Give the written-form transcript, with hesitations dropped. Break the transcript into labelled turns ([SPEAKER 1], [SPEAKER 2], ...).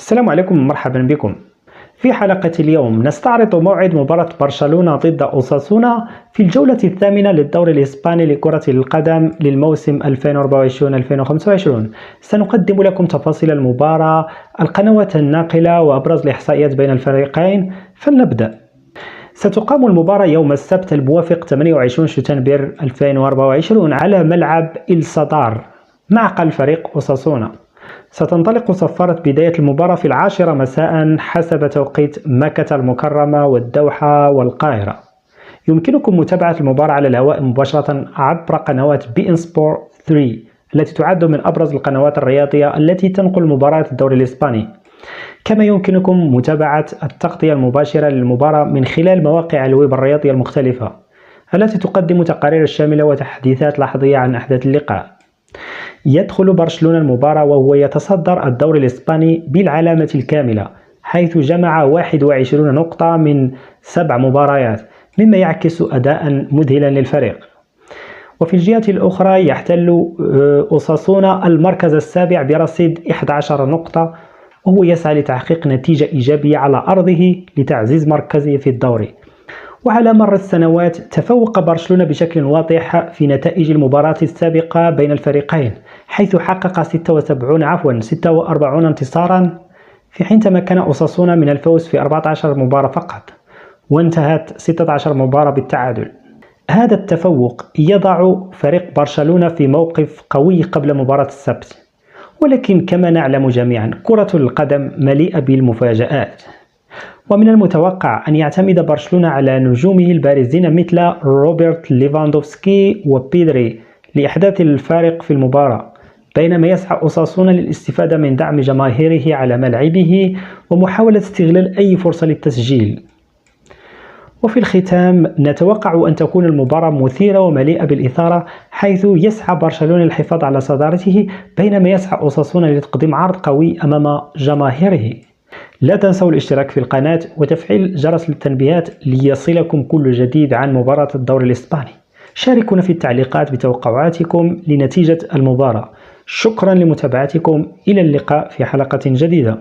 [SPEAKER 1] السلام عليكم، مرحبا بكم. في حلقة اليوم نستعرض موعد مباراة برشلونة ضد أوساسونا في الجولة الثامنة للدوري الإسباني لكرة القدم للموسم 2024-2025. سنقدم لكم تفاصيل المباراة، القنوات الناقلة وأبرز الإحصائيات بين الفريقين. فلنبدأ. ستقام المباراة يوم السبت الموافق 28 شتنبر 2024 على ملعب إلسادار معقل فريق أوساسونا. ستنطلق صفارة بداية المباراة في 10 مساء حسب توقيت مكة المكرمة والدوحة والقاهرة. يمكنكم متابعة المباراة على الهواء مباشرة عبر قنوات بي إن سبورت 3 التي تعد من أبرز القنوات الرياضية التي تنقل مباريات الدوري الإسباني. كما يمكنكم متابعة التغطية المباشرة للمباراة من خلال مواقع الويب الرياضية المختلفة التي تقدم تقارير شاملة وتحديثات لحظية عن أحداث اللقاء. يدخل برشلونة المباراة وهو يتصدر الدوري الإسباني بالعلامة الكاملة، حيث جمع 21 نقطة من 7 مباريات، مما يعكس أداء مذهلا للفريق. وفي الجهة الأخرى يحتل أوساسونا المركز السابع برصيد 11 نقطة، وهو يسعى لتحقيق نتيجة إيجابية على أرضه لتعزيز مركزه في الدوري. وعلى مر السنوات تفوق برشلونة بشكل واضح في نتائج المباراة السابقة بين الفريقين، حيث حقق 46 انتصارا، في حين تمكن أوساسونا من الفوز في 14 مباراة فقط، وانتهت 16 مباراة بالتعادل. هذا التفوق يضع فريق برشلونة في موقف قوي قبل مباراة السبت، ولكن كما نعلم جميعا كرة القدم مليئة بالمفاجآت، ومن المتوقع أن يعتمد برشلونة على نجومه البارزين مثل روبرت ليفاندوفسكي وبيدري لإحداث الفارق في المباراة، بينما يسعى أوساسونا للاستفادة من دعم جماهيره على ملعبه ومحاولة استغلال أي فرصة للتسجيل. وفي الختام نتوقع أن تكون المباراة مثيرة ومليئة بالإثارة، حيث يسعى برشلونة للحفاظ على صدارته بينما يسعى أوساسونا لتقديم عرض قوي أمام جماهيره. لا تنسوا الاشتراك في القناة وتفعيل جرس التنبيهات ليصلكم كل جديد عن مباراة الدوري الإسباني. شاركونا في التعليقات بتوقعاتكم لنتيجة المباراة. شكرا لمتابعتكم، إلى اللقاء في حلقة جديدة.